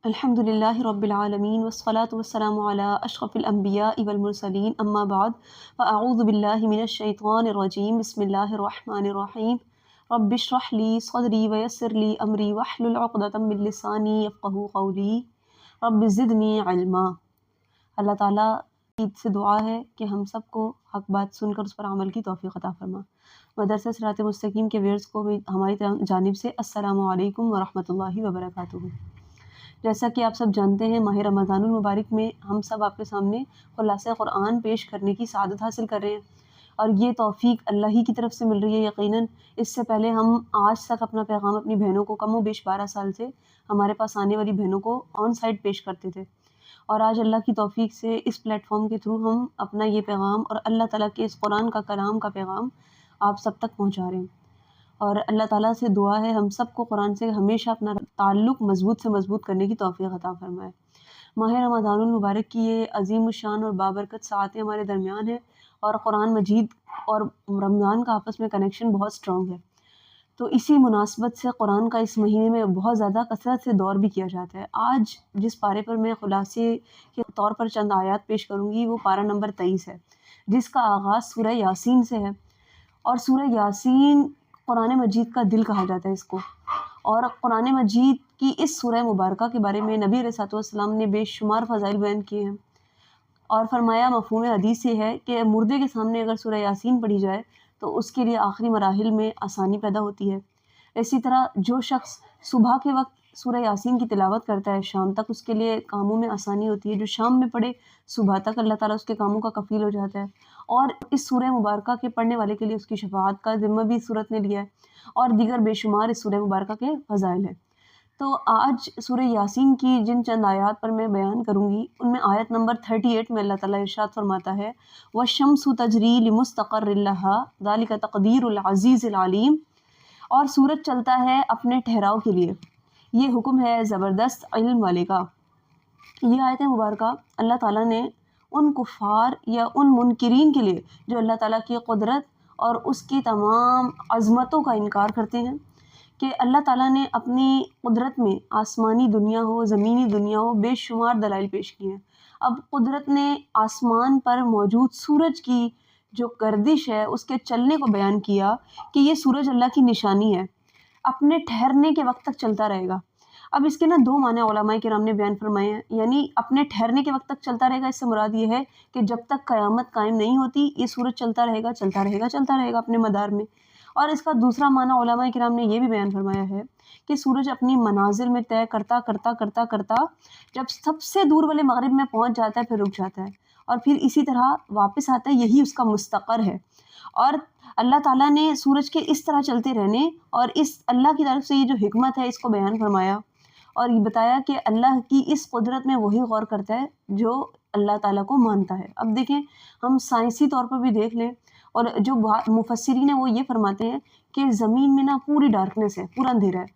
الحمدللہ رب العالمین والصلاة والسلام علی اشرف الانبیاء والمرسلین اما بعد فاعوذ باللہ من الشیطان الرجیم بسم اللہ الرحمن الرحیم رب اشرح لی صدری ویسر لی امری واحلل عقدۃ من لسانی یفقہوا قولی رب زدنی علما۔ اللہ تعالیٰ کی سے دعا ہے کہ ہم سب کو حق بات سن کر اس پر عمل کی توفیق عطا فرما۔ مدرسہ صراط مستقیم کے ویئرز کو بھی ہماری جانب سے السلام علیکم ورحمۃ اللہ وبرکاتہ۔ جیسا کہ آپ سب جانتے ہیں، ماہ رمضان المبارک میں ہم سب آپ کے سامنے خلاصہ قرآن پیش کرنے کی سعادت حاصل کر رہے ہیں، اور یہ توفیق اللہ ہی کی طرف سے مل رہی ہے یقیناً۔ اس سے پہلے ہم آج تک اپنا پیغام اپنی بہنوں کو کم و بیش 12 سال سے ہمارے پاس آنے والی بہنوں کو آن سائٹ پیش کرتے تھے، اور آج اللہ کی توفیق سے اس پلیٹ فارم کے تھرو ہم اپنا یہ پیغام اور اللہ تعالیٰ کے اس قرآن کا کلام کا پیغام آپ سب تک پہنچا رہے ہیں۔ اور اللہ تعالیٰ سے دعا ہے ہم سب کو قرآن سے ہمیشہ اپنا تعلق مضبوط سے مضبوط کرنے کی توفیق عطا فرمائے۔ ماہ رمضان المبارک کی یہ عظیم الشان اور بابرکت ساعتیں ہمارے درمیان ہیں، اور قرآن مجید اور رمضان کا آپس میں کنیکشن بہت اسٹرانگ ہے، تو اسی مناسبت سے قرآن کا اس مہینے میں بہت زیادہ کثرت سے دور بھی کیا جاتا ہے۔ آج جس پارے پر میں خلاصے کے طور پر چند آیات پیش کروں گی وہ پارہ نمبر 23 ہے، جس کا آغاز سورہ یاسین سے ہے، اور سورہ یاسین قرآن مجید کا دل کہا جاتا ہے اس کو۔ اور قرآن مجید کی اس سورہ مبارکہ کے بارے میں نبی علیہ السلام نے بے شمار فضائل بیان کیے ہیں، اور فرمایا مفہوم حدیث یہ ہے کہ مردے کے سامنے اگر سورہ یاسین پڑھی جائے تو اس کے لیے آخری مراحل میں آسانی پیدا ہوتی ہے۔ اسی طرح جو شخص صبح کے وقت سورہ یاسین کی تلاوت کرتا ہے، شام تک اس کے لیے کاموں میں آسانی ہوتی ہے۔ جو شام میں پڑھے، صبح تک اللہ تعالیٰ اس کے کاموں کا کفیل ہو جاتا ہے، اور اس سورہ مبارکہ کے پڑھنے والے کے لیے اس کی شفاعت کا ذمہ بھی اس صورت نے لیا ہے، اور دیگر بے شمار اس سورہ مبارکہ کے فضائل ہیں۔ تو آج سورہ یاسین کی جن چند آیات پر میں بیان کروں گی، ان میں آیت نمبر 38 میں اللہ تعالیٰ ارشاد فرماتا ہے وَالشَّمْسُ تَجْرِي لِمُسْتَقَرٍّ لَهَا ذَلِكَ تَقْدِيرُ الْعَزِيزِ الْعَلِيمِ، اور سورج چلتا ہے اپنے ٹھہراؤ کے لیے، یہ حکم ہے زبردست علم والے کا۔ یہ آیت مبارکہ اللہ تعالیٰ نے ان کفار یا ان منکرین کے لیے جو اللہ تعالیٰ کی قدرت اور اس کی تمام عظمتوں کا انکار کرتے ہیں، کہ اللہ تعالیٰ نے اپنی قدرت میں آسمانی دنیا ہو، زمینی دنیا ہو، بے شمار دلائل پیش کیے ہیں۔ اب قدرت نے آسمان پر موجود سورج کی جو گردش ہے، اس کے چلنے کو بیان کیا کہ یہ سورج اللہ کی نشانی ہے، اپنے ٹھہرنے کے وقت تک چلتا رہے گا۔ اب اس کے دو معنی علماء کرام نے بیان فرمائے ہیں، یعنی اپنے ٹھہرنے کے وقت تک چلتا رہے گا، اس سے مراد یہ ہے کہ جب تک قیامت قائم نہیں ہوتی یہ سورج چلتا رہے گا، چلتا رہے گا، چلتا رہے گا اپنے مدار میں۔ اور اس کا دوسرا معنی علماء کرام نے یہ بھی بیان فرمایا ہے کہ سورج اپنی منازل میں طے کرتا کرتا کرتا کرتا جب سب سے دور والے مغرب میں پہنچ جاتا ہے پھر رک جاتا ہے، اور پھر اسی طرح واپس آتا ہے، یہی اس کا مستقر ہے۔ اور اللہ تعالیٰ نے سورج کے اس طرح چلتے رہنے اور اس اللہ کی طرف سے یہ جو حکمت ہے اس کو بیان فرمایا، اور یہ بتایا کہ اللہ کی اس قدرت میں وہی غور کرتا ہے جو اللہ تعالیٰ کو مانتا ہے۔ اب دیکھیں، ہم سائنسی طور پر بھی دیکھ لیں، اور جو مفسرین ہیں وہ یہ فرماتے ہیں کہ زمین میں نا پوری ڈارکنیس ہے، پورا اندھیرا ہے،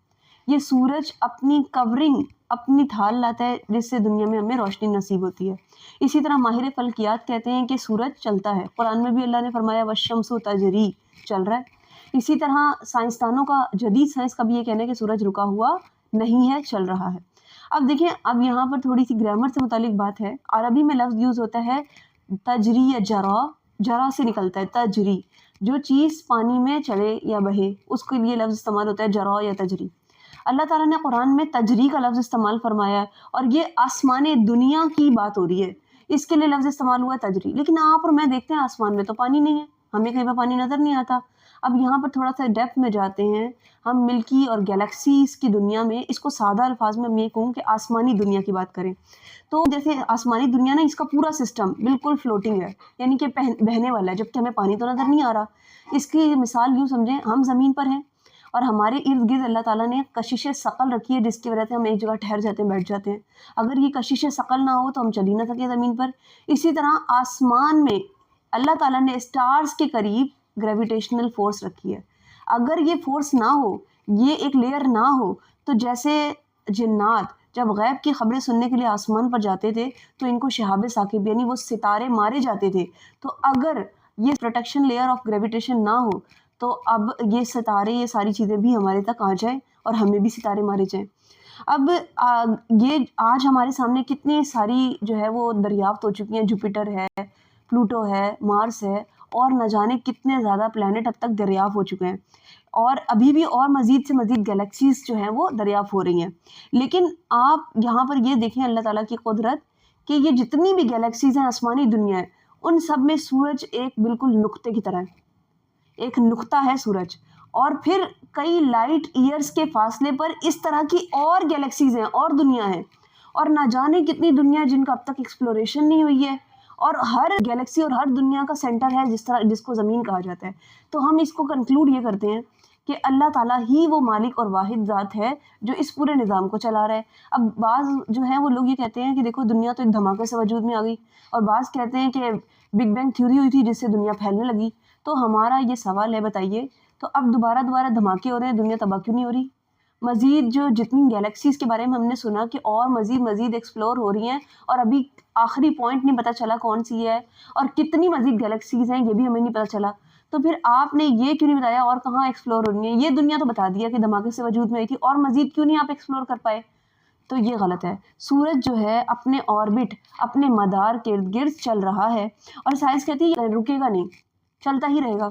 یہ سورج اپنی کورنگ، اپنی تھال لاتا ہے جس سے دنیا میں ہمیں روشنی نصیب ہوتی ہے۔ اسی طرح ماہر فلکیات کہتے ہیں کہ سورج چلتا ہے، قرآن میں بھی اللہ نے فرمایا وَالشَّمْسُ تَجْرِي، چل رہا ہے۔ اسی طرح سائنسدانوں کا، جدید سائنس کا بھی یہ کہنا ہے کہ سورج رکا ہوا نہیں ہے، چل رہا ہے۔ اب دیکھیں، اب یہاں پر تھوڑی سی گرامر سے متعلق بات ہے۔ عربی میں لفظ یوز ہوتا ہے تجری یا جرا، جرا سے نکلتا ہے تجری، جو چیز پانی میں چلے یا بہے اس کے لیے لفظ استعمال ہوتا ہے جرا یا تجری۔ اللہ تعالیٰ نے قرآن میں تجری کا لفظ استعمال فرمایا ہے، اور یہ آسمان دنیا کی بات ہو رہی ہے، اس کے لیے لفظ استعمال ہوا ہے تجری۔ لیکن آپ اور میں دیکھتے ہیں آسمان میں تو پانی نہیں ہے، ہمیں کہیں پہ پانی نظر نہیں آتا۔ اب یہاں پر تھوڑا سا ڈیپتھ میں جاتے ہیں ہم، ملکی اور گیلیکسیز کی دنیا میں، اس کو سادہ الفاظ میں یہ کہوں کہ آسمانی دنیا کی بات کریں تو جیسے آسمانی دنیا نا، اس کا پورا سسٹم بالکل فلوٹنگ ہے، یعنی کہ بہنے والا ہے، جبکہ ہمیں پانی تو نظر نہیں آ رہا۔ اس کی مثال یوں سمجھیں، ہم زمین پر ہیں اور ہمارے ارد گرد اللہ تعالیٰ نے کشش ثقل رکھی ہے، جس کی وجہ سے ہم ایک جگہ ٹھہر جاتے ہیں، بیٹھ جاتے ہیں۔ اگر یہ کشش ثقل نہ ہو تو ہم چل ہی نہ سکیں زمین پر۔ اسی طرح آسمان میں اللہ تعالیٰ نے اسٹارز کے قریب گریویٹیشنل فورس رکھی ہے۔ اگر یہ فورس نہ ہو، یہ ایک لیئر نہ ہو، تو جیسے جنات جب غیب کی خبریں سننے کے لیے آسمان پر جاتے تھے تو ان کو شہاب ثاقب، یعنی وہ ستارے مارے جاتے تھے، تو اگر یہ پروٹیکشن لیئر آف گریویٹیشن نہ ہو تو اب یہ ستارے، یہ ساری چیزیں بھی ہمارے تک آ جائیں اور ہمیں بھی ستارے مارے جائیں۔ اب یہ آج ہمارے سامنے کتنی ساری جو ہے وہ دریافت ہو چکی ہیں، جوپیٹر ہے، پلوٹو ہے، مارس ہے، اور نہ جانے کتنے زیادہ پلانٹ اب تک دریافت ہو چکے ہیں، اور ابھی بھی اور مزید سے مزید گلیکسیز جو ہیں وہ دریافت ہو رہی ہیں۔ لیکن آپ یہاں پر یہ دیکھیں اللہ تعالیٰ کی قدرت کہ یہ جتنی بھی گلیکسیز ہیں، آسمانی دنیا ہے، ان سب میں سورج ایک بالکل نقطے کی طرح ہے، ایک نقطہ ہے سورج، اور پھر کئی لائٹ ایئرز کے فاصلے پر اس طرح کی اور گلیکسیز ہیں اور دنیا ہیں، اور نہ جانے کتنی دنیا جن کا اب تک ایکسپلوریشن نہیں ہوئی ہے، اور ہر گلیکسی اور ہر دنیا کا سینٹر ہے جس کو زمین کہا جاتا ہے۔ تو ہم اس کو کنکلوڈ یہ کرتے ہیں کہ اللہ تعالیٰ ہی وہ مالک اور واحد ذات ہے جو اس پورے نظام کو چلا رہا ہے۔ اب بعض جو ہیں وہ لوگ یہ کہتے ہیں کہ دیکھو دنیا تو ایک دھماکے سے وجود میں آ گئی، اور بعض کہتے ہیں کہ بگ بینگ تھیوری ہوئی تھی جس سے دنیا پھیلنے لگی۔ تو ہمارا یہ سوال ہے، بتائیے تو اب دوبارہ دھماکے ہو رہے ہیں، دنیا تباہ کیوں نہیں ہو رہی؟ مزید جو جتنی گیلیکسیز کے بارے میں ہم نے سنا کہ اور مزید ایکسپلور ہو رہی ہیں، اور ابھی آخری پوائنٹ نہیں پتہ چلا کون سی ہے، اور کتنی مزید گیلیکسیز ہیں یہ بھی ہمیں نہیں پتہ چلا۔ تو پھر آپ نے یہ کیوں نہیں بتایا اور کہاں ایکسپلور ہو رہی ہیں؟ یہ دنیا تو بتا دیا کہ دھماکے سے وجود میں آئی تھی، اور مزید کیوں نہیں آپ ایکسپلور کر پائے؟ تو یہ غلط ہے۔ سورج جو ہے اپنے آربٹ، اپنے مدار کے ارد گرد چل رہا ہے، اور سائنس کہتی ہے رکے گا نہیں، چلتا ہی رہے گا۔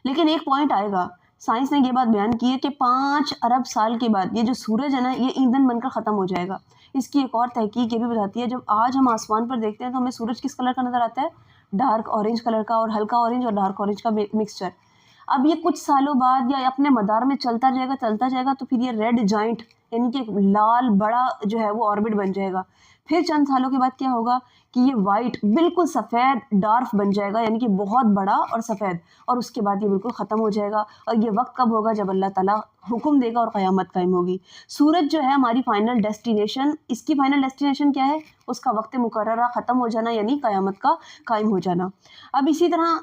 لیکن ایک پوائنٹ آئے گا، سائنس نے یہ بات بیان کی ہے کہ 5 ارب سال کے بعد یہ جو سورج ہے نا، یہ ایندھن بن کر ختم ہو جائے گا۔ اس کی ایک اور تحقیق یہ بھی بتاتی ہے، جب آج ہم آسمان پر دیکھتے ہیں تو ہمیں سورج کس کلر کا نظر آتا ہے؟ ڈارک اورنج کلر کا، اور ہلکا اورنج اور ڈارک اورنج کا مکسچر۔ اب یہ کچھ سالوں بعد یا اپنے مدار میں چلتا جائے گا تو پھر یہ ریڈ جائنٹ یعنی کہ ایک لال بڑا جو ہے وہ آربٹ بن جائے گا۔ پھر چند سالوں کے بعد کیا ہوگا کہ یہ وائٹ بالکل سفید ڈارف بن جائے گا، یعنی کہ بہت بڑا اور سفید، اور اس کے بعد یہ بالکل ختم ہو جائے گا۔ اور یہ وقت کب ہوگا؟ جب اللہ تعالیٰ حکم دے گا اور قیامت قائم ہوگی۔ سورج جو ہے ہماری فائنل ڈیسٹینیشن، اس کی فائنل ڈیسٹینیشن کیا ہے؟ اس کا وقت مقررہ ختم ہو جانا، یعنی قیامت کا قائم ہو جانا۔ اب اسی طرح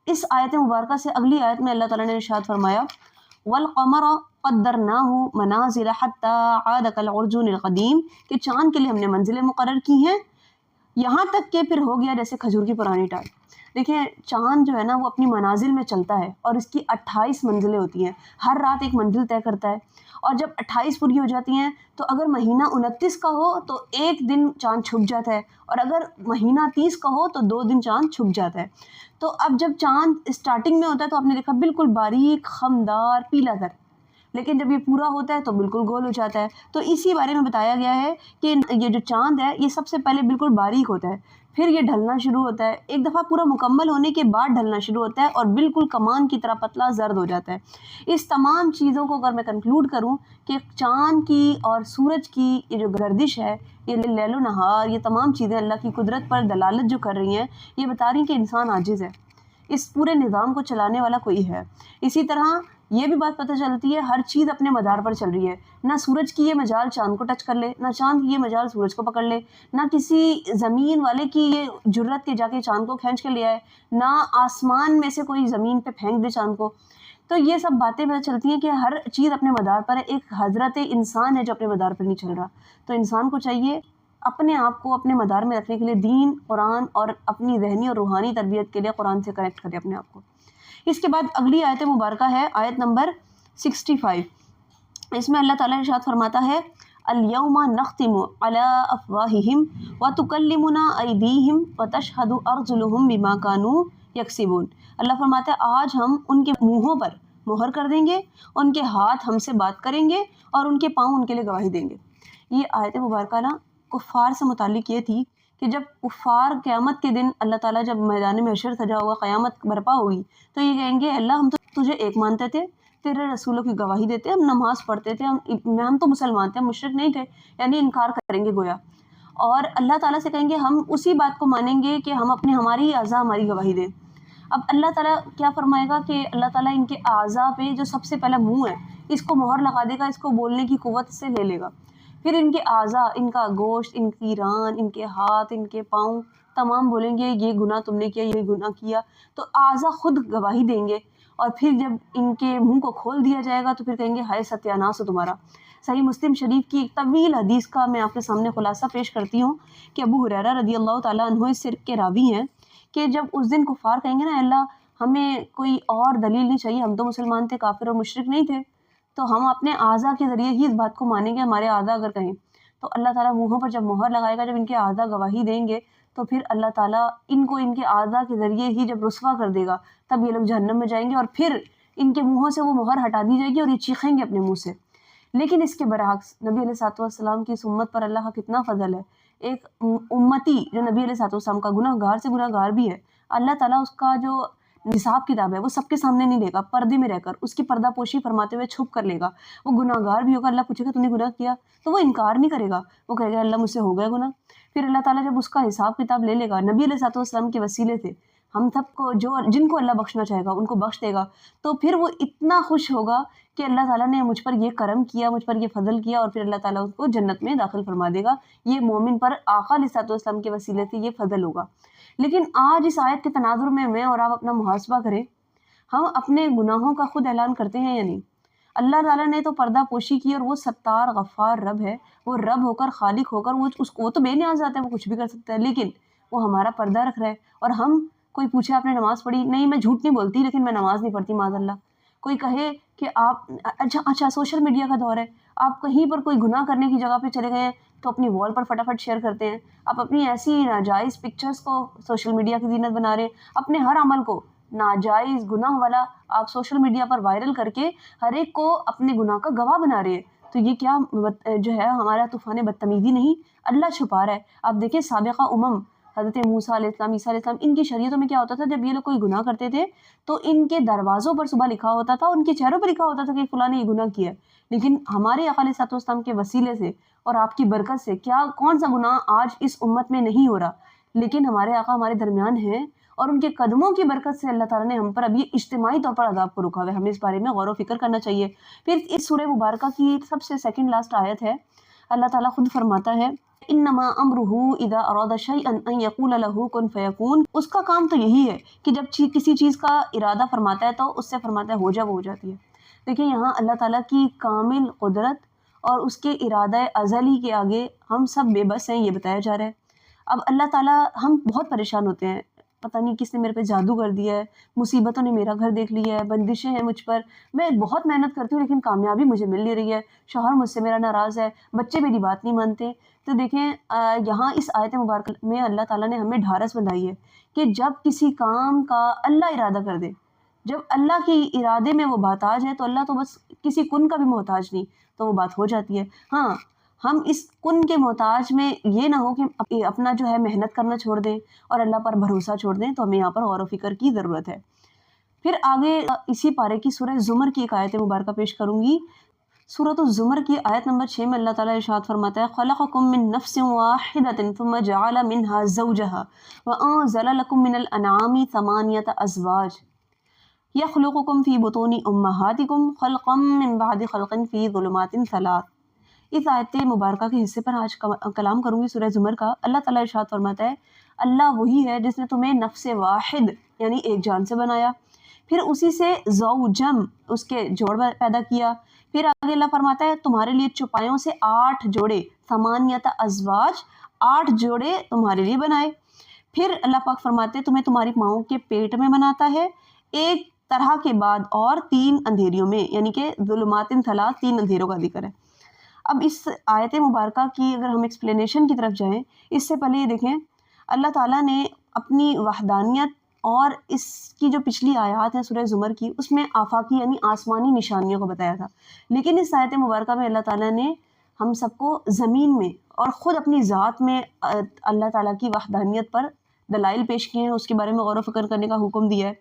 اس آیت مبارکہ سے اگلی آیت میں اللہ تعالیٰ نے ارشاد فرمایا والقمر قدرناہ منازل حتی عاد کالعرجون القدیم، کہ چاند کے لیے ہم نے منزلیں مقرر کی ہیں، یہاں تک کہ پھر ہو گیا جیسے کھجور کی پرانی ٹال۔ دیکھیں چاند جو ہے نا وہ اپنی منازل میں چلتا ہے، اور اس کی 28 منزلیں ہوتی ہیں، ہر رات ایک منزل طے کرتا ہے، اور جب 28 پوری ہو جاتی ہیں تو اگر مہینہ 29 کا ہو تو ایک دن چاند چھپ جاتا ہے، اور اگر مہینہ 30 کا ہو تو 2 دن چاند چھپ جاتا ہے۔ تو اب جب چاند اسٹارٹنگ میں ہوتا ہے تو آپ نے دیکھا بالکل باریک خمدار پیلا تر، لیکن جب یہ پورا ہوتا ہے تو بالکل گول ہو جاتا ہے۔ تو اسی بارے میں بتایا گیا ہے کہ یہ جو چاند ہے یہ سب سے پہلے بالکل باریک ہوتا ہے، پھر یہ ڈھلنا شروع ہوتا ہے، ایک دفعہ پورا مکمل ہونے کے بعد ڈھلنا شروع ہوتا ہے، اور بالکل کمان کی طرح پتلا زرد ہو جاتا ہے۔ اس تمام چیزوں کو اگر میں کنکلوڈ کروں کہ چاند کی اور سورج کی یہ جو گردش ہے، یہ لیل و نہار، یہ تمام چیزیں اللہ کی قدرت پر دلالت جو کر رہی ہیں، یہ بتا رہی ہیں کہ انسان عاجز ہے، اس پورے نظام کو چلانے والا کوئی ہے۔ اسی طرح یہ بھی بات پتہ چلتی ہے ہر چیز اپنے مدار پر چل رہی ہے، نہ سورج کی یہ مجال چاند کو ٹچ کر لے، نہ چاند کی یہ مجال سورج کو پکڑ لے، نہ کسی زمین والے کی یہ جرت کے جا کے چاند کو کھینچ کے لے آئے، نہ آسمان میں سے کوئی زمین پہ پھینک دے چاند کو۔ تو یہ سب باتیں پتہ چلتی ہیں کہ ہر چیز اپنے مدار پر ہے، ایک حضرت انسان ہے جو اپنے مدار پر نہیں چل رہا۔ تو انسان کو چاہیے اپنے آپ کو اپنے مدار میں رکھنے کے لیے دین، قرآن اور اپنی ذہنی اور روحانی تربیت کے لیے قرآن سے کنیکٹ کرے اپنے آپ کو۔ اس کے بعد اگلی آیت مبارکہ ہے آیت نمبر 65۔ اس میں اللہ تعالیٰ ارشاد فرماتا ہے الیوم نختم علی افواہہم وتکلمنا ایدیہم وتشہد ارجلہم بما کانوا یکسبون۔ اللہ فرماتا ہے آج ہم ان کے منہوں پر مہر کر دیں گے، ان کے ہاتھ ہم سے بات کریں گے، اور ان کے پاؤں ان کے لیے گواہی دیں گے۔ یہ آیت مبارکہ نا کفار سے متعلق یہ تھی کہ جب کفار قیامت کے دن اللہ تعالیٰ جب میدان محشر سجا ہوا قیامت برپا ہوگی تو یہ کہیں گے اللہ ہم تو تجھے ایک مانتے تھے، تیرے رسولوں کی گواہی دیتے، ہم نماز پڑھتے تھے، ہم تو مسلمان تھے، ہم مشرک نہیں تھے، یعنی انکار کریں گے گویا، اور اللہ تعالیٰ سے کہیں گے ہم اسی بات کو مانیں گے کہ ہماری اعضاء ہماری گواہی دیں۔ اب اللہ تعالیٰ کیا فرمائے گا کہ اللہ تعالیٰ ان کے اعضاء پہ جو سب سے پہلا منہ ہے اس کو مہر لگا دے گا، اس کو بولنے کی قوت سے لے لے گا، پھر ان کے اعضاء، ان کا گوشت، ان کی ران، ان کے ہاتھ، ان کے پاؤں تمام بولیں گے یہ گناہ تم نے کیا، یہ گناہ کیا، تو اعضاء خود گواہی دیں گے، اور پھر جب ان کے منہ کو کھول دیا جائے گا تو پھر کہیں گے ہائے ستیہ ناس ہو تمہارا۔ صحیح مسلم شریف کی ایک طویل حدیث کا میں آپ کے سامنے خلاصہ پیش کرتی ہوں کہ ابو ہریرہ رضی اللہ تعالیٰ عنہ اس سرک کے راوی ہیں کہ جب اس دن کفار کہیں گے نا اللہ ہمیں کوئی اور دلیل نہیں چاہیے، ہم تو مسلمان تھے، کافر اور مشرک نہیں تھے، تو ہم اپنے اعضا کے ذریعے ہی اس بات کو مانیں گے. ہمارے اعضا اگر کہیں تو اللہ تعالیٰ منہوں پر جب مہر لگائے گا، جب ان کے اعضا گواہی دیں گے تو پھر اللہ تعالیٰ ان کو ان کے اعضا کے ذریعے ہی جب رسوا کر دے گا تب یہ لوگ جہنم میں جائیں گے، اور پھر ان کے منہوں سے وہ مہر ہٹا دی جائے گی اور یہ چیخیں گے اپنے منہ سے. لیکن اس کے برعکس نبی علیہ السلام کی اس امت پر اللہ کا کتنا فضل ہے. ایک امتی جو نبی علیہ السلام کا گناہ گار سے گناہ گار بھی ہے، اللہ تعالیٰ اس کا جو حساب کتاب ہے وہ سب کے سامنے نہیں لے گا، پردے میں رہ کر اس کی پردہ پوشی فرماتے ہوئے چھپ کر لے گا. وہ گناہ گار بھی ہوگا، اللہ پوچھے گا تو نے گناہ کیا، تو وہ انکار نہیں کرے گا، وہ کہے گا اللہ مجھ سے ہو گیا گناہ. پھر اللہ تعالیٰ جب اس کا حساب کتاب لے لے گا نبی علیہ السلام کے وسیلے سے ہم سب کو، جن کو اللہ بخشنا چاہے گا ان کو بخش دے گا، تو پھر وہ اتنا خوش ہوگا کہ اللہ تعالیٰ نے مجھ پر یہ کرم کیا، مجھ پر یہ فضل کیا، اور پھر اللہ تعالیٰ اس کو جنت میں داخل فرما دے گا. یہ مومن پر آقا علیہ السلام کے وسیلے سے یہ فضل ہوگا. لیکن آج اس آیت کے تناظر میں اور آپ اپنا محاسبہ کریں، ہم اپنے گناہوں کا خود اعلان کرتے ہیں یا نہیں؟ اللہ تعالیٰ نے تو پردہ پوشی کی، اور وہ ستار غفار رب ہے، وہ رب ہو کر، خالق ہو کر، وہ تو بے نیاز ذات ہے، وہ کچھ بھی کر سکتا ہے، لیکن وہ ہمارا پردہ رکھ رہا ہے. اور ہم، کوئی پوچھے آپ نے نماز پڑھی؟ نہیں میں جھوٹ نہیں بولتی لیکن میں نماز نہیں پڑھتی معاذ اللہ. کوئی کہے کہ آپ اچھا سوشل میڈیا کا دور ہے، آپ کہیں پر کوئی گناہ کرنے کی جگہ پہ چلے گئے ہیں تو اپنی وال پر فٹافٹ شیئر کرتے ہیں، آپ اپنی ایسی ناجائز پکچرز کو سوشل میڈیا کی زینت بنا رہے ہیں، اپنے ہر عمل کو ناجائز گناہ والا آپ سوشل میڈیا پر وائرل کر کے ہر ایک کو اپنے گناہ کا گواہ بنا رہے ہیں. تو یہ کیا جو ہے ہمارا طوفان بدتمیزی نہیں؟ اللہ چھپا رہا ہے. آپ دیکھیں سابقہ حضرت موسیٰ علیہ السلام، عیسیٰ علیہ السلام، ان کی شریعتوں میں کیا ہوتا تھا، جب یہ لوگ کوئی گناہ کرتے تھے تو ان کے دروازوں پر صبح لکھا ہوتا تھا، ان کے چہروں پر لکھا ہوتا تھا کہ فلاں نے یہ گناہ کیا ہے. لیکن ہمارے آقا علیہ السلام کے وسیلے سے اور آپ کی برکت سے کون سا گناہ آج اس امت میں نہیں ہو رہا، لیکن ہمارے آقا ہمارے درمیان ہیں، اور ان کے قدموں کی برکت سے اللہ تعالیٰ نے ہم پر ابھی اجتماعی طور پر عذاب کو رکا ہوا ہے. ہمیں اس بارے میں غور و فکر کرنا چاہیے. پھر اس سورہ مبارکہ کی سب سے سیکنڈ لاسٹ آیت ہے، اللہ تعالیٰ خود فرماتا ہے انما امرہ اذا اراد شیئا ان یقول له کن فیکون. اس کا کام تو یہی ہے کہ جب کسی چیز کا ارادہ فرماتا ہے تو اس سے فرماتا ہے ہو جا، وہ ہو جاتی ہے. دیکھیں یہاں اللہ تعالیٰ کی کامل قدرت اور اس کے ارادہ ازلی کے آگے ہم سب بے بس ہیں، یہ بتایا جا رہا ہے. اب اللہ تعالیٰ، ہم بہت پریشان ہوتے ہیں، پتہ نہیں کس نے میرے پہ جادو کر دیا ہے، مصیبتوں نے میرا گھر دیکھ لیا ہے، بندشیں ہیں مجھ پر، میں بہت محنت کرتی ہوں لیکن کامیابی مجھے مل نہیں رہی ہے، شوہر مجھ سے میرا ناراض ہے، بچے میری بات نہیں مانتے. تو دیکھیں یہاں اس آیت مبارکہ میں اللہ تعالیٰ نے ہمیں ڈھارس بندھائی ہے کہ جب کسی کام کا اللہ ارادہ کر دے، جب اللہ کے ارادے میں وہ بات آ جائے تو اللہ تو بس کسی کن کا بھی محتاج نہیں، تو وہ بات ہو جاتی ہے. ہاں ہم اس کن کے محتاج میں یہ نہ ہو کہ اپنا جو ہے محنت کرنا چھوڑ دیں اور اللہ پر بھروسہ چھوڑ دیں، تو ہمیں یہاں پر غور و فکر کی ضرورت ہے. پھر آگے اسی پارے کی سورہ زمر کی ایک آیت مبارکہ پیش کروں گی. سورۃ الزمر کی آیت نمبر 6 میں اللہ تعالیٰ ارشاد فرماتا ہے خلقکم من نفس واحدۃ ثم جعل منها زوجها وانزل لكم من الانعام ثمانیۃ ازواج یخلقکم فی بطون امہاتکم خلقا من بعد خلق فی ظلمات ثلاث. اس آیت مبارکہ کے حصے پر آج کلام کروں گی سورہ زمر کا. اللہ تعالیٰ ارشاد فرماتا ہے اللہ وہی ہے جس نے تمہیں نفس واحد یعنی ایک جان سے بنایا، پھر اسی سے زوجم اس کے جوڑ پیدا کیا، پھر آگے اللہ فرماتا ہے تمہارے لیے چوپایوں سے 8 جوڑے، ثمانیۃ ازواج 8 جوڑے تمہارے لیے بنائے. پھر اللہ پاک فرماتے ہیں تمہیں تمہاری ماؤں کے پیٹ میں بناتا ہے ایک طرح کے بعد اور 3 اندھیریوں میں، یعنی کہ ظلمات ثلاث 3 اندھیروں کا ذکر ہے. اب اس آیت مبارکہ کی اگر ہم ایکسپلینیشن کی طرف جائیں، اس سے پہلے یہ دیکھیں اللہ تعالیٰ نے اپنی وحدانیت اور اس کی جو پچھلی آیات ہیں سورہ زمر کی، اس میں آفاقی یعنی آسمانی نشانیوں کو بتایا تھا. لیکن اس آیت مبارکہ میں اللہ تعالیٰ نے ہم سب کو زمین میں اور خود اپنی ذات میں اللہ تعالیٰ کی وحدانیت پر دلائل پیش کیے ہیں، اس کے بارے میں غور و فکر کرنے کا حکم دیا ہے.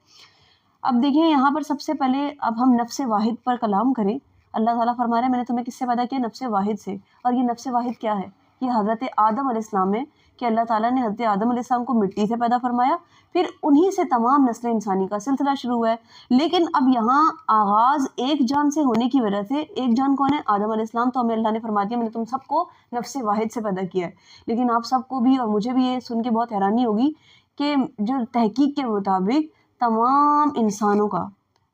اب دیکھیں یہاں پر سب سے پہلے اب ہم نفس واحد پر کلام کریں. اللہ تعالیٰ فرما رہا ہے میں نے تمہیں کس سے پیدا کیا؟ نفس واحد سے. اور یہ نفس واحد کیا ہے؟ یہ حضرت آدم علیہ السلام ہے کہ اللہ تعالیٰ نے حضرت آدم علیہ السلام کو مٹی سے پیدا فرمایا، پھر انہی سے تمام نسل انسانی کا سلسلہ شروع ہوا ہے. لیکن اب یہاں آغاز ایک جان سے ہونے کی وجہ سے، ایک جان کون ہے؟ آدم علیہ السلام. تو ہمیں اللہ نے فرما دیا میں نے تم سب کو نفس واحد سے پیدا کیا ہے. لیکن آپ سب کو بھی اور مجھے بھی یہ سن کے بہت حیرانی ہوگی کہ جو تحقیق کے مطابق تمام انسانوں کا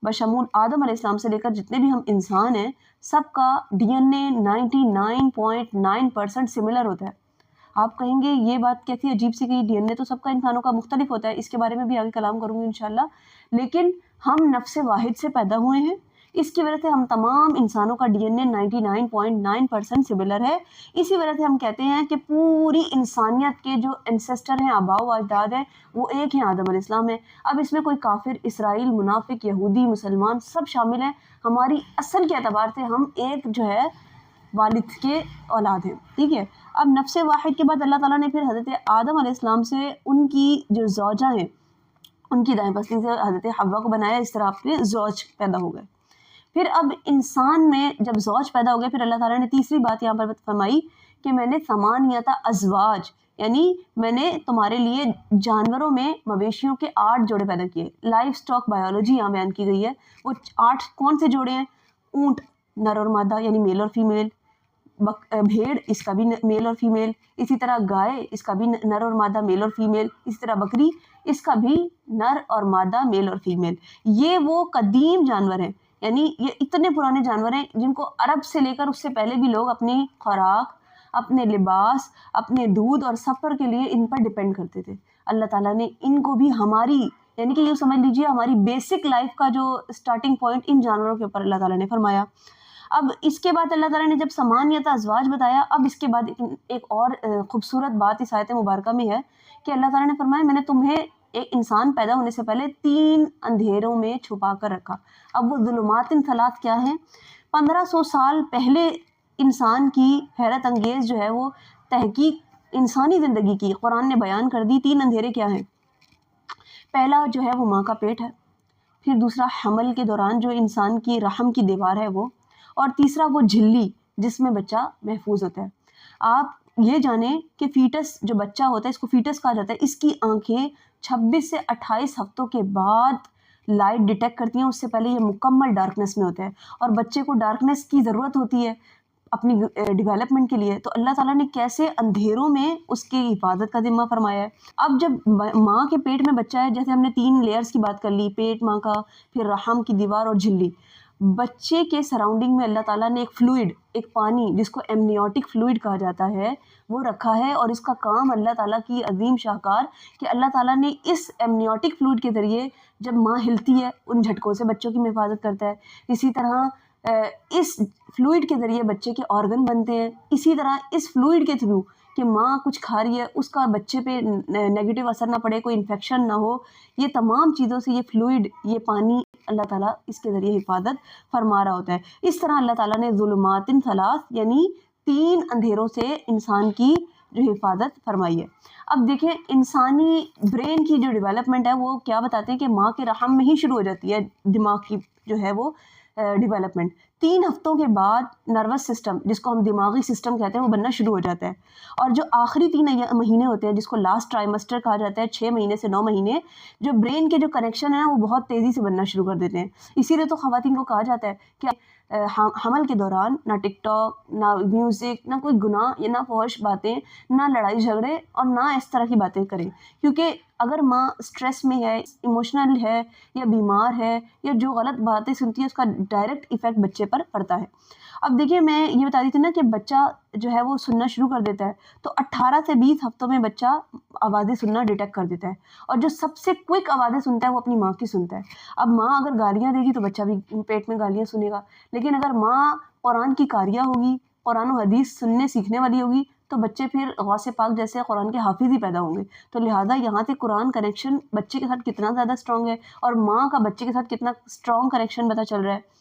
بشمول آدم علیہ السلام سے لے کر جتنے بھی ہم انسان ہیں سب کا ڈی این اے 99.9% سملر ہوتا ہے. آپ کہیں گے یہ بات کیسی عجیب سی کہ ڈی این اے تو سب کا انسانوں کا مختلف ہوتا ہے، اس کے بارے میں بھی آگے کلام کروں گی انشاءاللہ. لیکن ہم نفس واحد سے پیدا ہوئے ہیں، اس کی وجہ سے ہم تمام انسانوں کا DNA 99.9% سملر ہے. اسی وجہ سے ہم کہتے ہیں کہ پوری انسانیت کے جو انسیسٹر ہیں، آباء و اجداد ہیں، وہ ایک ہی آدم علیہ السلام ہے. اب اس میں کوئی کافر، اسرائیل، منافق، یہودی، مسلمان سب شامل ہیں. ہماری اصل کے اعتبار سے ہم ایک جو ہے والد کے اولاد ہیں. ٹھیک ہے. اب نفس واحد کے بعد اللہ تعالیٰ نے پھر حضرت آدم علیہ السلام سے ان کی جو زوجہ ہیں، ان کی دائیں پستی سے حضرت حوا کو بنایا. اس طرح آپ کے زوج پیدا ہو گئے. پھر اب انسان میں جب زوج پیدا ہو گئے، پھر اللہ تعالیٰ نے تیسری بات یہاں پر فرمائی کہ میں نے ثمانیۃ ازواج، یعنی میں نے تمہارے لیے جانوروں میں مویشیوں کے 8 جوڑے پیدا کیے. لائف سٹاک بایولوجی یہاں بیان کی گئی ہے. وہ 8 کون سے جوڑے ہیں؟ اونٹ نر اور مادہ یعنی میل اور فیمیل، بھیڑ اس کا بھی میل اور فیمیل، اسی طرح گائے اس کا بھی نر اور مادہ میل اور فیمیل، اسی طرح بکری اس کا بھی نر اور مادہ میل اور فیمیل. یہ وہ قدیم جانور ہیں، یعنی یہ اتنے پرانے جانور ہیں جن کو عرب سے لے کر اس سے پہلے بھی لوگ اپنی خوراک، اپنے لباس، اپنے دودھ اور سفر کے لیے ان پر ڈپینڈ کرتے تھے. اللہ تعالیٰ نے ان کو بھی ہماری، یعنی کہ یہ سمجھ لیجیے ہماری بیسک لائف کا جو سٹارٹنگ پوائنٹ ان جانوروں کے اوپر اللہ تعالیٰ نے فرمایا. اب اس کے بعد اللہ تعالیٰ نے جب ثمانیۃ ازواج بتایا، اب اس کے بعد ایک اور خوبصورت بات اس آیت مبارکہ میں ہے کہ اللہ تعالیٰ نے فرمایا میں نے تمہیں ایک انسان پیدا ہونے سے پہلے 3 اندھیروں میں چھپا کر رکھا. اب وہ ظلمات ثلاث کیا ہیں؟ 1500 سال پہلے انسان کی حیرت انگیز جو ہے وہ تحقیق انسانی زندگی کی قرآن نے بیان کر دی. 3 اندھیرے کیا ہیں؟ پہلا جو ہے وہ ماں کا پیٹ ہے، پھر دوسرا حمل کے دوران جو انسان کی رحم کی دیوار ہے وہ، اور تیسرا وہ جھلی جس میں بچہ محفوظ ہوتا ہے. آپ یہ جانیں کہ فیٹس جو بچہ ہوتا ہے، اس کو فیٹس کہا جاتا ہے، اس کی آنکھیں 26 سے 28 ہفتوں کے بعد لائٹ ڈیٹیکٹ کرتی ہیں. اس سے پہلے یہ مکمل ڈارکنیس میں ہوتا ہے، اور بچے کو ڈارکنیس کی ضرورت ہوتی ہے اپنی ڈیولپمنٹ کے لیے. تو اللہ تعالیٰ نے کیسے اندھیروں میں اس کی حفاظت کا ذمہ فرمایا ہے. اب جب ماں کے پیٹ میں بچہ ہے، جیسے ہم نے 3 لیئرز کی بات کر لی، پیٹ ماں کا، پھر رحم کی دیوار اور جھلی، بچے کے سراؤنڈنگ میں اللہ تعالیٰ نے ایک فلوئڈ، ایک پانی جس کو ایمنیوٹک فلوئڈ کہا جاتا ہے، وہ رکھا ہے. اور اس کا کام اللہ تعالیٰ کی عظیم شاہکار کہ اللہ تعالیٰ نے اس ایمنیوٹک فلوئڈ کے ذریعے جب ماں ہلتی ہے ان جھٹکوں سے بچوں کی حفاظت کرتا ہے. اسی طرح اس فلوئڈ کے ذریعے بچے کے آرگن بنتے ہیں. اسی طرح اس فلوئڈ کے تھرو کہ ماں کچھ کھا رہی ہے اس کا بچے پہ نیگیٹو اثر نہ پڑے، کوئی انفیکشن نہ ہو، یہ تمام چیزوں سے یہ فلوئڈ، یہ پانی اللہ تعالیٰ اس کے ذریعے حفاظت فرما رہا ہوتا ہے. اس طرح اللہ تعالیٰ نے ظلمات ثلاث یعنی 3 اندھیروں سے انسان کی جو حفاظت فرمائی ہے. اب دیکھیں انسانی برین کی جو ڈیولپمنٹ ہے وہ کیا بتاتے ہیں کہ ماں کے رحم میں ہی شروع ہو جاتی ہے دماغ کی جو ہے وہ ڈیولپمنٹ. 3 ہفتوں کے بعد نروس سسٹم جس کو ہم دماغی سسٹم کہتے ہیں وہ بننا شروع ہو جاتا ہے. اور جو آخری 3 مہینے ہوتے ہیں جس کو لاسٹ ٹرائمسٹر کہا جاتا ہے، 6 مہینے سے 9 مہینے، جو برین کے جو کنیکشن ہیں وہ بہت تیزی سے بننا شروع کر دیتے ہیں. اسی لیے تو خواتین کو کہا جاتا ہے کہ حمل کے دوران نہ ٹک ٹاک، نہ میوزک، نہ کوئی گناہ یا نہ فحش باتیں، نہ لڑائی جھگڑے اور نہ اس طرح کی باتیں کریں. کیونکہ اگر ماں سٹریس میں ہے، ایموشنل ہے یا بیمار ہے یا جو غلط باتیں سنتی ہے، اس کا ڈائریکٹ ایفیکٹ بچے پر پڑتا ہے. اب دیکھیے میں یہ بتا رہی تھی نا کہ بچہ جو ہے وہ سننا شروع کر دیتا ہے، تو 18 سے 20 ہفتوں میں بچہ آوازیں سننا ڈیٹیکٹ کر دیتا ہے. اور جو سب سے کوئک آوازیں سنتا ہے وہ اپنی ماں کی سنتا ہے. اب ماں اگر گالیاں دے گی تو بچہ بھی پیٹ میں گالیاں سنے گا، لیکن اگر ماں قرآن کی قاریہ ہوگی، قرآن و حدیث سننے سیکھنے والی ہوگی، تو بچے پھر غوث پاک جیسے قرآن کے حافظ ہی پیدا ہوں گے. تو لہٰذا یہاں سے قرآن کنیکشن بچے کے ساتھ کتنا زیادہ اسٹرانگ ہے، اور ماں کا بچے کے ساتھ کتنا اسٹرانگ کنیکشن پتہ چل رہا ہے.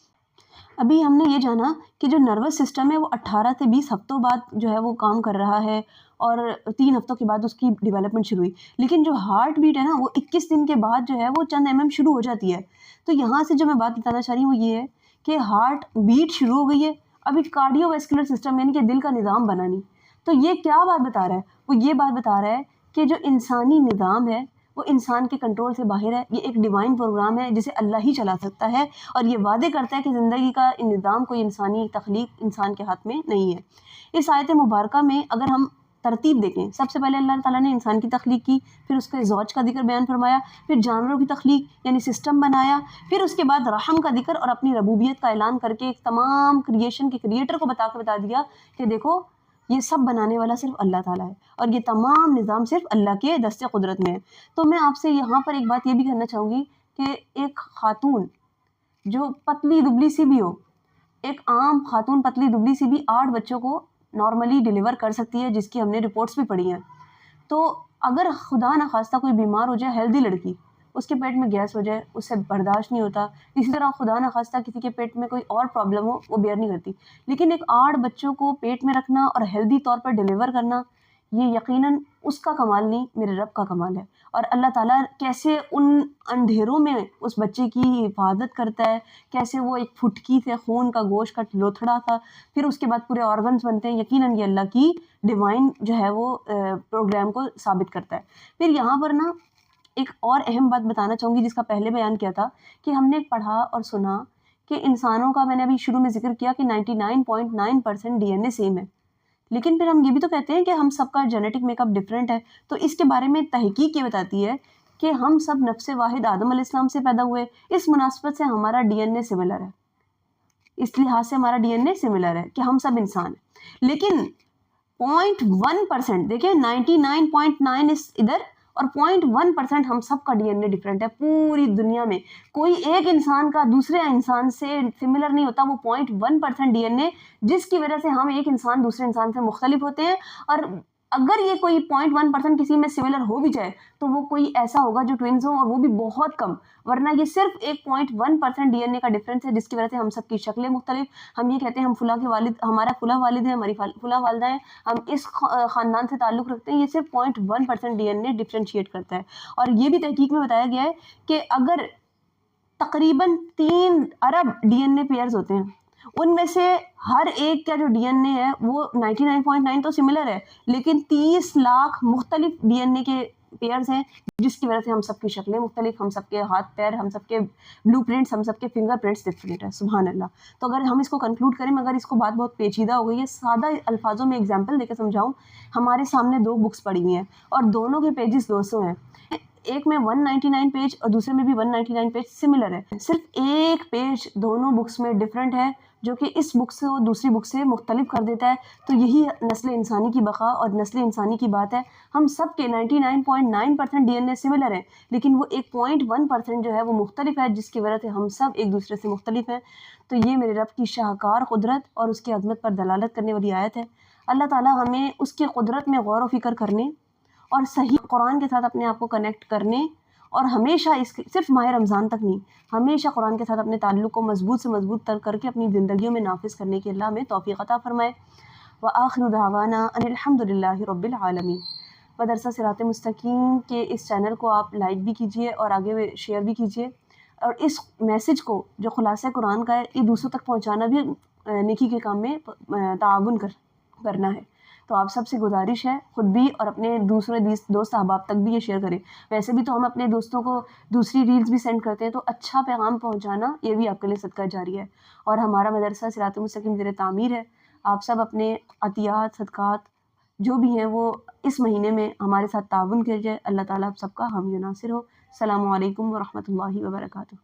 ابھی ہم نے یہ جانا کہ جو نروس سسٹم ہے وہ 18 سے 20 ہفتوں بعد جو ہے وہ کام کر رہا ہے، اور 3 ہفتوں کے بعد اس کی ڈیولپمنٹ شروع ہوئی. لیکن جو ہارٹ بیٹ ہے نا وہ 21 دن کے بعد جو ہے وہ چند شروع ہو جاتی ہے. تو یہاں سے جو میں بات بتانا چاہ رہی ہوں وہ یہ ہے کہ ہارٹ بیٹ شروع ہو گئی ہے، ابھی کارڈیو ویسکولر سسٹم یعنی کہ دل کا نظام بنا نہیں. تو یہ کیا بات بتا رہا ہے؟ وہ یہ بات بتا رہا ہے کہ جو انسانی نظام ہے وہ انسان کے کنٹرول سے باہر ہے. یہ ایک ڈیوائن پروگرام ہے جسے اللہ ہی چلا سکتا ہے، اور یہ وعدے کرتا ہے کہ زندگی کا نظام کوئی انسانی تخلیق انسان کے ہاتھ میں نہیں ہے. اس آیت مبارکہ میں اگر ہم ترتیب دیکھیں، سب سے پہلے اللہ تعالیٰ نے انسان کی تخلیق کی، پھر اس کے زوج کا ذکر بیان فرمایا، پھر جانوروں کی تخلیق یعنی سسٹم بنایا، پھر اس کے بعد رحم کا ذکر اور اپنی ربوبیت کا اعلان کر کے تمام کریشن کے کریٹر کو بتا دیا کہ دیکھو یہ سب بنانے والا صرف اللہ تعالیٰ ہے، اور یہ تمام نظام صرف اللہ کے دست قدرت میں ہے. تو میں آپ سے یہاں پر ایک بات یہ بھی کرنا چاہوں گی کہ ایک خاتون جو پتلی دبلی سی بھی ہو، ایک عام خاتون پتلی دبلی سی بھی 8 بچوں کو نارملی ڈیلیور کر سکتی ہے، جس کی ہم نے رپورٹس بھی پڑھی ہیں۔ تو اگر خدا نخواستہ کوئی بیمار ہو جائے، ہیلدی لڑکی، اس کے پیٹ میں گیس ہو جائے، اس سے برداشت نہیں ہوتا، اسی طرح خدا نخواستہ کسی کے پیٹ میں کوئی اور پرابلم ہو، وہ بیئر نہیں کرتی، لیکن ایک 8 بچوں کو پیٹ میں رکھنا اور ہیلدی طور پر ڈیلیور کرنا، یہ یقیناً اس کا کمال نہیں، میرے رب کا کمال ہے۔ اور اللہ تعالیٰ کیسے ان اندھیروں میں اس بچے کی حفاظت کرتا ہے، کیسے وہ ایک پھٹکی سے خون کا گوشت کا لوتھڑا تھا، پھر اس کے بعد پورے آرگنز بنتے ہیں، یقیناً یہ اللہ کی ڈیوائن جو ہے وہ پروگرام کو ثابت کرتا ہے۔ پھر یہاں پر نا ایک اور اہم بات بتانا چاہوں گی، جس کا پہلے بیان کیا تھا، کہ ہم نے پڑھا اور سنا کہ انسانوں کا، میں نے ابھی شروع میں ذکر کیا کہ 99.9% ڈی این اے سیم ہے، لیکن پھر ہم یہ بھی تو کہتے ہیں کہ ہم سب کا جینیٹک میک اپ ڈفرینٹ ہے۔ تو اس کے بارے میں تحقیق یہ بتاتی ہے کہ ہم سب نفس واحد آدم علیہ السلام سے پیدا ہوئے، اس مناسبت سے ہمارا ڈی این اے سملر ہے، اس لحاظ سے ہمارا ڈی این اے سملر ہے کہ ہم سب انسان ہیں۔ لیکن 0.1%، دیکھیں 99.9 اس ادھر اور 0.1% ہم سب کا ڈی این اے ڈفرینٹ ہے۔ پوری دنیا میں کوئی ایک انسان کا دوسرے انسان سے سملر نہیں ہوتا، وہ 0.1% ڈی این اے، جس کی وجہ سے ہم ایک انسان دوسرے انسان سے مختلف ہوتے ہیں۔ اور اگر یہ کوئی 0.1% کسی میں سملر ہو بھی جائے تو وہ کوئی ایسا ہوگا جو ٹوئنز ہوں، اور وہ بھی بہت کم، ورنہ یہ صرف ایک 0.1% ڈی این اے کا ڈفرینس ہے، جس کی وجہ سے ہم سب کی شکلیں مختلف۔ ہم یہ کہتے ہیں ہم فلاں کے والد، ہمارا فلاں والد ہے، ہماری فلاں والدہ ہیں، ہم اس خاندان سے تعلق رکھتے ہیں، یہ صرف 0.1% ڈی این اے ڈفرینشیٹ کرتا ہے۔ اور یہ بھی تحقیق میں بتایا گیا ہے کہ اگر تقریباً 3 ارب ڈی این اے پیئرز ہوتے ہیں، ان میں سے ہر ایک کا جو ڈی این اے ہے وہ 99.9 تو سملر ہے، لیکن 30 لاکھ مختلف ڈی این اے کے پیئرز ہیں، جس کی وجہ سے ہم سب کی شکلیں مختلف، ہم سب کے ہاتھ پیر، ہم سب کے بلو پرنٹس، ہم سب کے فنگر پرنٹس ڈفرینٹ ہے۔ سبحان اللہ۔ تو اگر ہم اس کو کنکلوڈ کریں، مگر اس کو بات بہت پیچیدہ ہو گئی ہے، سادہ الفاظوں میں ایگزامپل دے کے سمجھاؤں، ہمارے سامنے 2 بکس پڑھی ہوئی ہیں اور دونوں کے پیجز 200 ہیں، ایک میں 199 پیج اور دوسرے میں بھی 199 پیج سملر ہے، صرف ایک پیج دونوں بکس میں ڈفرینٹ ہے، جو کہ اس بک سے اور دوسری بک سے مختلف کر دیتا ہے۔ تو یہی نسل انسانی کی بقا اور نسل انسانی کی بات ہے، ہم سب کے 99.9% ڈی این اے سملر ہیں، لیکن وہ ایک 0.1% جو ہے وہ مختلف ہے، جس کی وجہ سے ہم سب ایک دوسرے سے مختلف ہیں۔ تو یہ میرے رب کی شاہکار قدرت اور اس کی عظمت پر دلالت کرنے والی آیت ہے۔ اللہ تعالیٰ ہمیں اس کی قدرت میں غور و فکر کرنے اور صحیح قرآن کے ساتھ اپنے آپ کو کنیکٹ کرنے، اور ہمیشہ صرف ماہ رمضان تک نہیں، ہمیشہ قرآن کے ساتھ اپنے تعلق کو مضبوط سے مضبوط تر کر کے اپنی زندگیوں میں نافذ کرنے کی اللہ ہمیں توفیق عطا فرمائے۔ وآخر دعوانا ان الحمد للہ رب العالمین۔ مدرسہ صراط مستقیم کے اس چینل کو آپ لائک بھی کیجئے اور آگے شیئر بھی کیجئے، اور اس میسج کو جو خلاصہ قرآن کا ہے، یہ دوسروں تک پہنچانا بھی نیکی کے کام میں تعاون کرنا ہے۔ تو آپ سب سے گزارش ہے، خود بھی اور اپنے دوسرے دوست احباب تک بھی یہ شیئر کریں۔ ویسے بھی تو ہم اپنے دوستوں کو دوسری ریلز بھی سینڈ کرتے ہیں، تو اچھا پیغام پہنچانا یہ بھی آپ کے لیے صدقہ جاری ہے۔ اور ہمارا مدرسہ صراط مستقیم زیر تعمیر ہے، آپ سب اپنے عطیات، صدقات جو بھی ہیں وہ اس مہینے میں ہمارے ساتھ تعاون کیجیے۔ اللہ تعالیٰ آپ سب کا حامی و ناصر ہو۔ السلام علیکم ورحمۃ اللہ وبرکاتہ۔